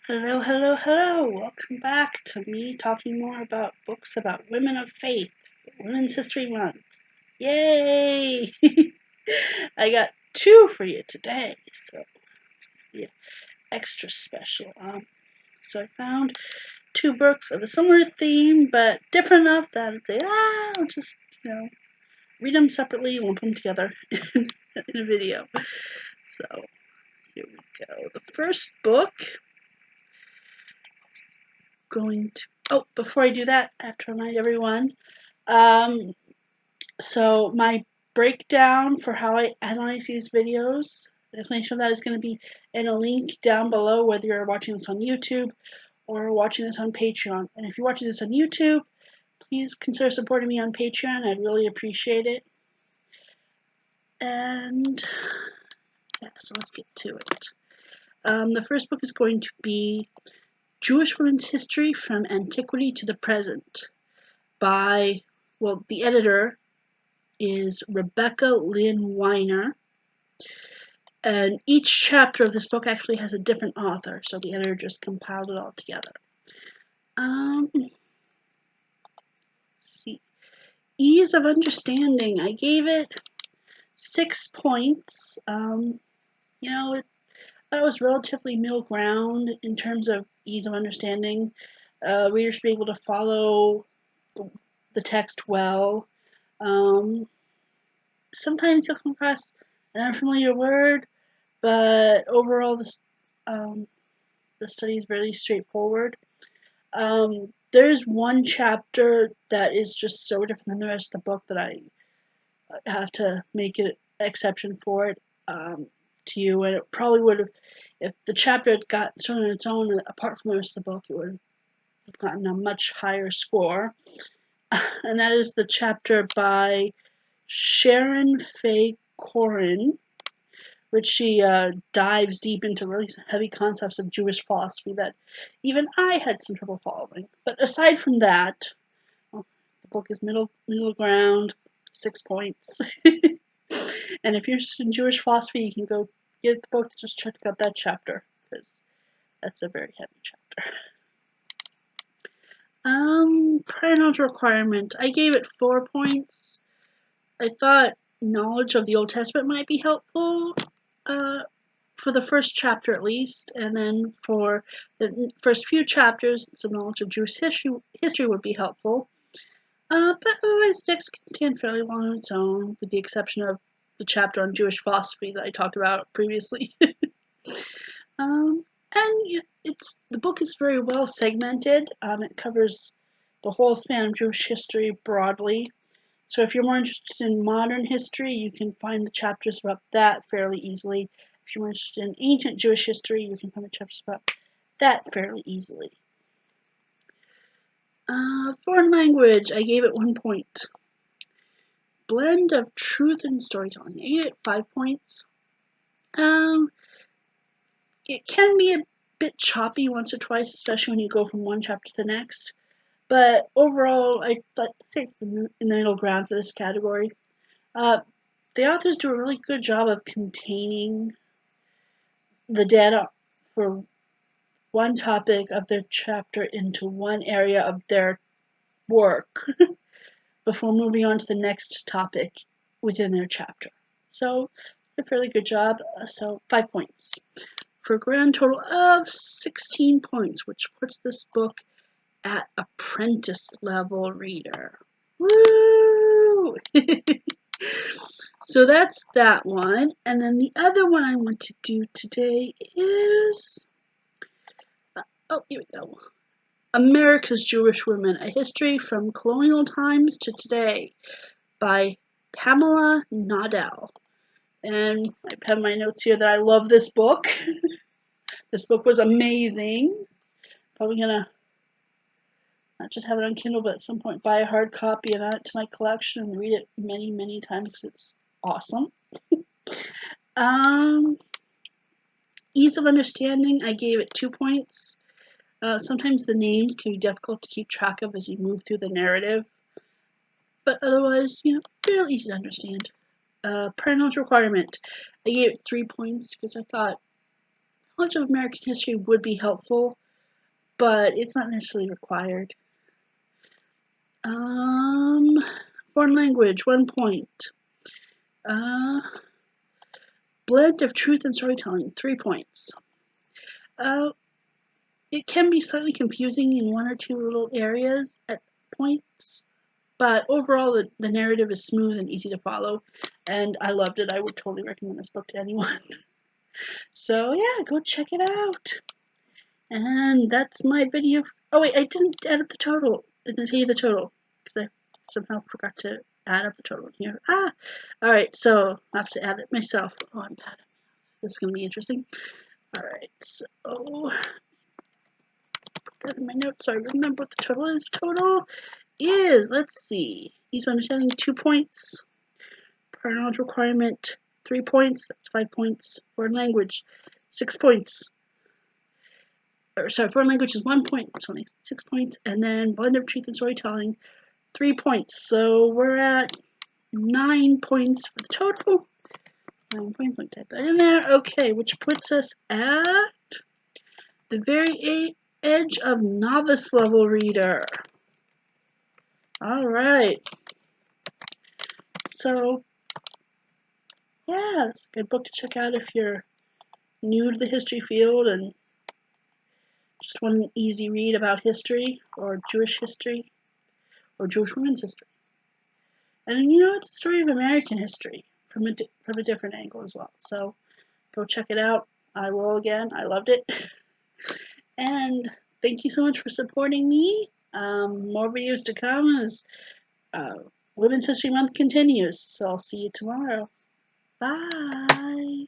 Hello, hello, hello. Welcome back to me talking more about books about women of faith, Women's History Month. Yay! I got two for you today, so yeah, extra special. So I found two books of a similar theme, but different enough that I'd say, I'll just, read them separately, lump them together in a video. So here we go. The first book before I do that, I have to remind everyone. So my breakdown for how I analyze these videos, the explanation of that is going to be in a link down below, whether you're watching this on YouTube or watching this on Patreon. And if you're watching this on YouTube, please consider supporting me on Patreon. I'd really appreciate it. And yeah, so let's get to it. The first book is going to be Jewish Women's History from Antiquity to the Present by, the editor is Rebecca Lynn Weiner. And each chapter of this book actually has a different author, so the editor just compiled it all together. Let's see. Ease of understanding. I gave it 6 points. It was relatively middle ground in terms of ease of understanding. Readers should be able to follow the text well. Sometimes you'll come across an unfamiliar word, but overall the study is very straightforward. There's one chapter that is just so different than the rest of the book that I have to make an exception for it to you, and it probably would have, if the chapter had got on its own apart from the rest of the book, it would have gotten a much higher score. And that is the chapter by Sharon Faye Corin, which she dives deep into really heavy concepts of Jewish philosophy that even I had some trouble following. But aside from that, the book is middle ground, 6 points. And if you're interested in Jewish philosophy, you can go get the book to just check out that chapter, because that's a very heavy chapter. Prior knowledge requirement. I gave it 4 points. I thought knowledge of the Old Testament might be helpful, for the first chapter at least, and then for the first few chapters, some knowledge of Jewish history would be helpful. But otherwise, the text can stand fairly well on its own, with the exception of the chapter on Jewish philosophy that I talked about previously. And the book is very well segmented. It covers the whole span of Jewish history broadly. So if you're more interested in modern history, you can find the chapters about that fairly easily. If you're more interested in ancient Jewish history, you can find the chapters about that fairly easily. Foreign language, I gave it 1 point. Blend of truth and storytelling, I gave it 5 points. It can be a bit choppy once or twice, especially when you go from one chapter to the next. But overall, I'd like to say it's in the middle ground for this category. The authors do a really good job of containing the data for one topic of their chapter into one area of their work before moving on to the next topic within their chapter. So, a fairly good job. So, 5 points. For a grand total of 16 points, which puts this book at apprentice level reader. Woo! So that's that one. And then the other one I want to do today is, here we go. America's Jewish Women, A History from Colonial Times to Today by Pamela Naudel. And I have my notes here that I love this book. This book was amazing. Probably gonna not just have it on Kindle, but at some point buy a hard copy and add it to my collection and read it many, many times because it's awesome. Ease of understanding, I gave it 2 points. Sometimes the names can be difficult to keep track of as you move through the narrative, but otherwise, fairly easy to understand. Prior knowledge requirement, I gave it 3 points because I thought knowledge of American history would be helpful, but it's not necessarily required. Foreign language, 1 point. Blend of truth and storytelling, 3 points. It can be slightly confusing in 1 or 2 little areas at points, but overall the narrative is smooth and easy to follow, and I loved it. I would totally recommend this book to anyone. So yeah, go check it out. And that's my video. Oh wait, I didn't add up the total. I didn't tell you the total because I somehow forgot to add up the total here. Alright, so I have to add it myself. Oh, I'm bad. This is going to be interesting. Alright, so put that in my notes so I remember what the total is. Total is, let's see, each understanding 2 points. Prior knowledge requirement 3 points, that's 5 points. Foreign language 6 points. Foreign language is 1 point, so 6 points, and then blend of truth and storytelling 3 points. So we're at 9 points for the total. 9 points, I'll type that in there. Okay, which puts us at the very edge of novice level reader. All right. So yeah, it's a good book to check out if you're new to the history field and just want an easy read about history or Jewish history or Jewish women's history. And you know, it's a story of American history from a different angle as well. So go check it out. I will again. I loved it. And thank you so much for supporting me. More videos to come as Women's History Month continues. So I'll see you tomorrow. Bye.